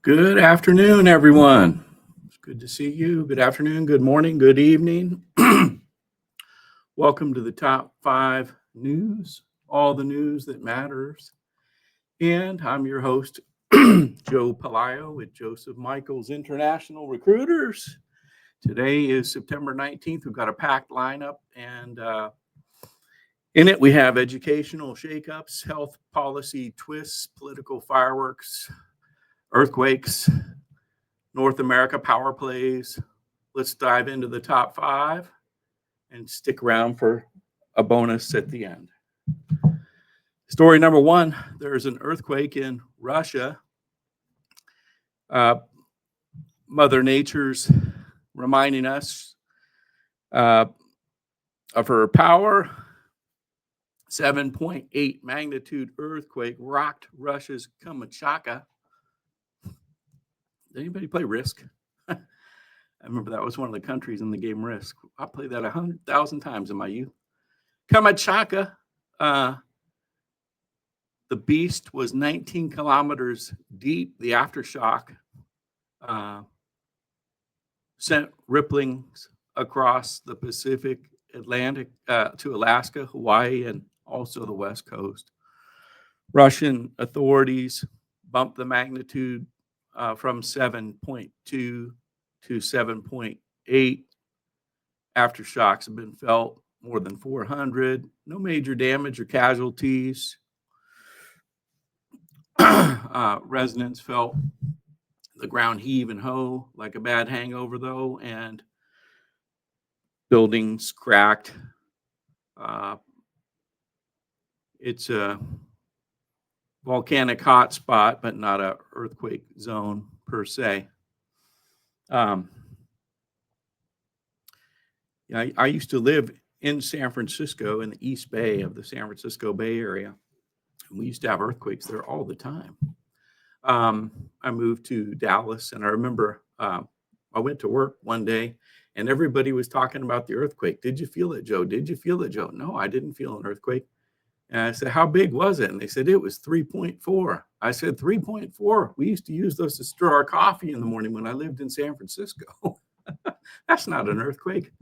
Good afternoon, everyone. It's good to see you. Good afternoon, good morning, good evening. Welcome to the top 5 news, all the news that matters. And I'm your host, Joe Pelayo with Joseph Michaels International Recruiters. Today is September 19th. We've got a packed lineup, and in it we have educational shakeups, health policy twists, political fireworks, earthquakes, North America power plays. Let's dive into the top 5 and stick around for a bonus at the end. Story number 1, there's an earthquake in Russia. Mother Nature's reminding us of her power. 7.8 magnitude earthquake rocked Russia's Kamchatka. Did anybody play Risk? I remember that was one of the countries in the game Risk. I played that 100,000 times in my youth. Kamchatka, the beast was 19 kilometers deep. The aftershock sent ripplings across the Pacific, Atlantic to Alaska, Hawaii, and also the West Coast. Russian authorities bumped the magnitude from 7.2 to 7.8. Aftershocks have been felt, more than 400. No major damage or casualties. Residents felt the ground heave and hoe like a bad hangover, though, and buildings cracked. It's a volcanic hotspot, but not an earthquake zone per se. I used to live in San Francisco, in the East Bay of the San Francisco Bay Area. And we used to have earthquakes there all the time. I moved to Dallas, and I remember I went to work one day, and everybody was talking about the earthquake. Did you feel it, Joe? Did you feel it, Joe? No, I didn't feel an earthquake. And I said, how big was it? And they said, it was 3.4. I said, 3.4? We used to use those to stir our coffee in the morning when I lived in San Francisco. That's not an earthquake.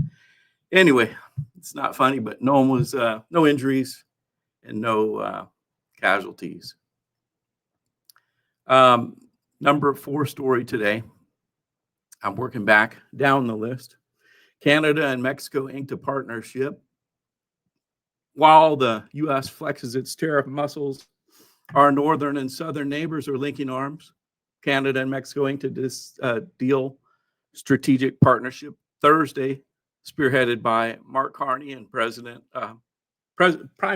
Anyway, it's not funny, but no one was, no injuries and no casualties. Number 4 story today. I'm working back down the list. Canada and Mexico inked a partnership. While the U.S. flexes its tariff muscles, our northern and southern neighbors are linking arms. Canada and Mexico inked this deal, strategic partnership, Thursday, spearheaded by Mark Carney and Prime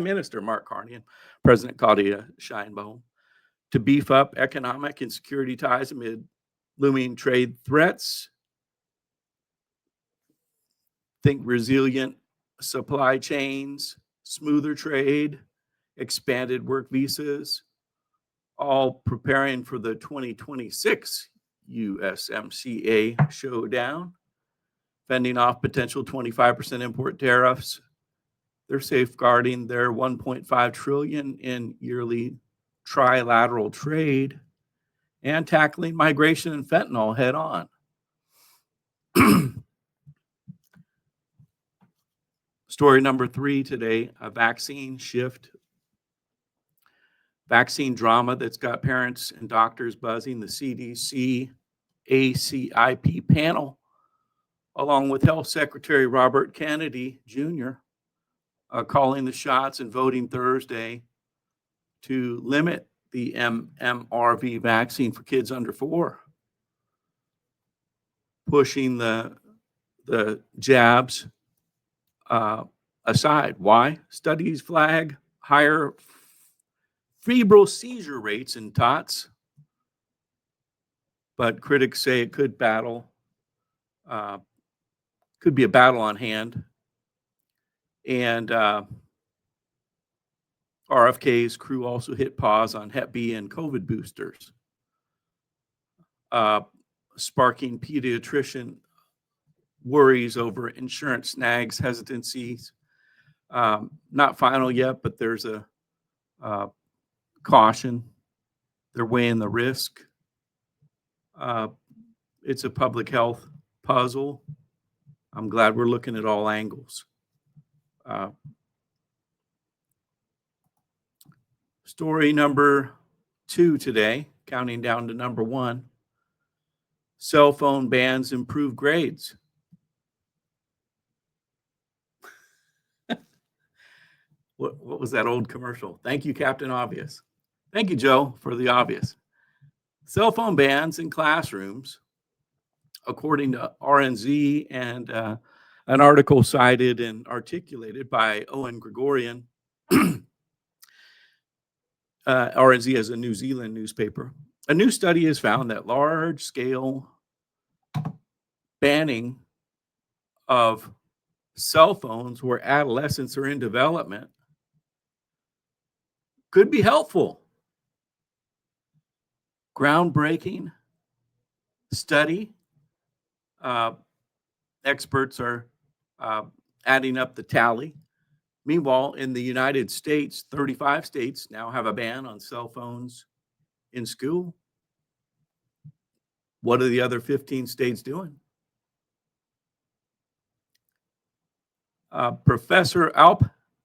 Minister Mark Carney and President Claudia Sheinbaum, to beef up economic and security ties amid looming trade threats. Think resilient supply chains, smoother trade, expanded work visas, all preparing for the 2026 USMCA showdown, fending off potential 25% import tariffs. They're safeguarding their $1.5 trillion in yearly trilateral trade and tackling migration and fentanyl head on. Story number 3 today, a vaccine shift. Vaccine drama that's got parents and doctors buzzing. The CDC ACIP panel, along with Health Secretary Robert Kennedy Jr., calling the shots and voting Thursday to limit the MMRV vaccine for kids under 4, pushing the jabs aside. Why? Studies flag higher febrile seizure rates in tots, but critics say it could be a battle on hand. And RFK's crew also hit pause on Hep B and COVID boosters, sparking pediatrician worries over insurance snags, hesitancies. Not final yet, but there's a caution. They're weighing the risk. It's a public health puzzle. I'm glad we're looking at all angles. Story number 2 today, counting down to number 1. Cell phone bans improve grades. What was that old commercial? Thank you, Captain Obvious. Thank you, Joe, for the obvious. Cell phone bans in classrooms, according to RNZ and an article cited and articulated by Owen Gregorian. RNZ is a New Zealand newspaper. A new study has found that large-scale banning of cell phones where adolescents are in development could be helpful. Groundbreaking study. Experts are adding up the tally. Meanwhile, in the United States, 35 states now have a ban on cell phones in school. What are the other 15 states doing? Professor Alp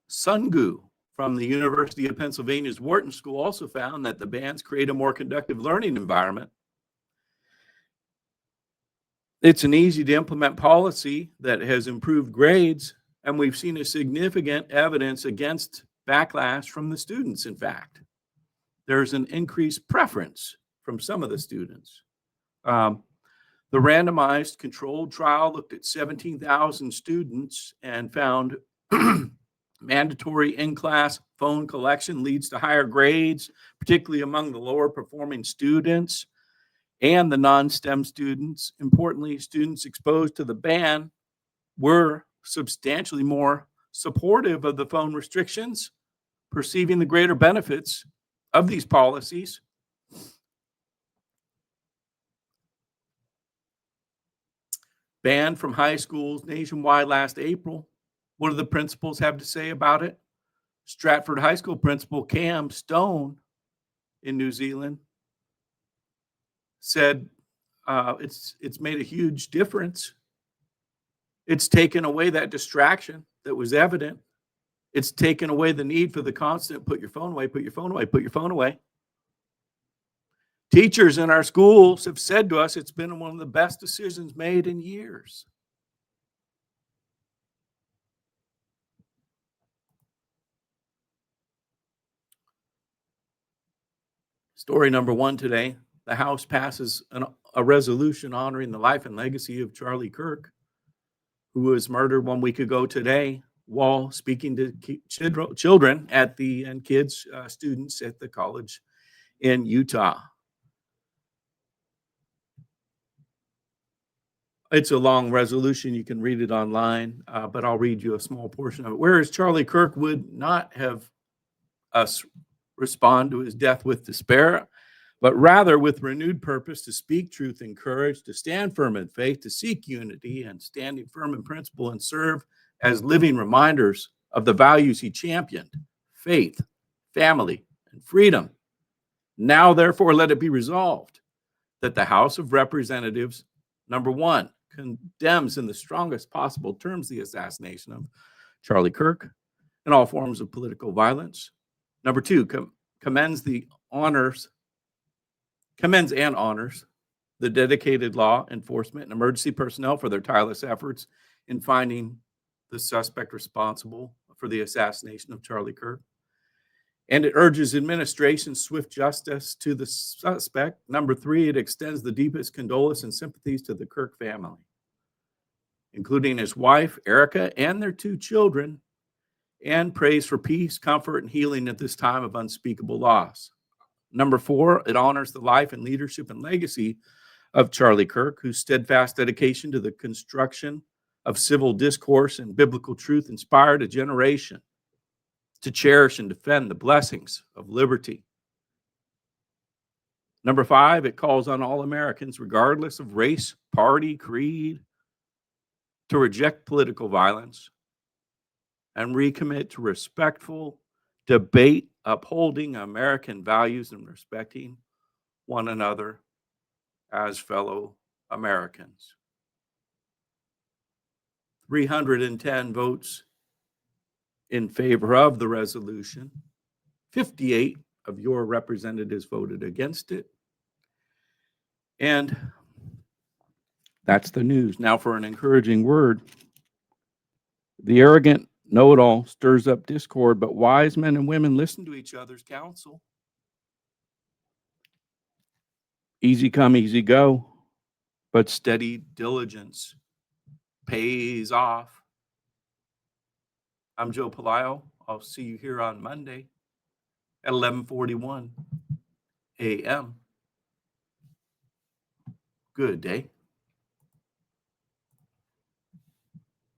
Sungu from the University of Pennsylvania's Wharton School also found that the bans create a more conducive learning environment. It's an easy to implement policy that has improved grades, and we've seen a significant evidence against backlash from the students. In fact, there's an increased preference from some of the students. The randomized controlled trial looked at 17,000 students and found mandatory in-class phone collection leads to higher grades, particularly among the lower performing students and the non-STEM students. Importantly, students exposed to the ban were substantially more supportive of the phone restrictions, perceiving the greater benefits of these policies. Banned from high schools nationwide last April. What do the principals have to say about it? Stratford High School principal Cam Stone in New Zealand said it's made a huge difference. It's taken away that distraction that was evident. It's taken away the need for the constant put your phone away, put your phone away, put your phone away. Teachers in our schools have said to us it's been one of the best decisions made in years. Story number 1 today. The House passes a resolution honoring the life and legacy of Charlie Kirk, who was murdered 1 week ago today while speaking to children at students at the college in Utah. It's a long resolution. You can read it online, but I'll read you a small portion of it. Whereas Charlie Kirk would not have us respond to his death with despair, but rather with renewed purpose to speak truth and courage, to stand firm in faith, to seek unity and standing firm in principle, and serve as living reminders of the values he championed: faith, family, and freedom. Now, therefore, let it be resolved that the House of Representatives, number 1, condemns in the strongest possible terms the assassination of Charlie Kirk and all forms of political violence. Number 2, commends and honors the dedicated law enforcement and emergency personnel for their tireless efforts in finding the suspect responsible for the assassination of Charlie Kirk. And it urges administration's swift justice to the suspect. Number 3, it extends the deepest condolence and sympathies to the Kirk family, including his wife, Erica, and their 2 children, and prays for peace, comfort, and healing at this time of unspeakable loss. Number 4, it honors the life and leadership and legacy of Charlie Kirk, whose steadfast dedication to the construction of civil discourse and biblical truth inspired a generation to cherish and defend the blessings of liberty. Number 5, it calls on all Americans, regardless of race, party, creed, to reject political violence and recommit to respectful debate, upholding American values and respecting one another as fellow Americans. 310 votes in favor of the resolution. 58 of your representatives voted against it. And that's the news. Now for an encouraging word. The arrogant know-it-all stirs up discord, but wise men and women listen to each other's counsel. Easy come, easy go, but steady diligence pays off. I'm Joe Pelayo. I'll see you here on Monday at 11:41 a.m. Good day.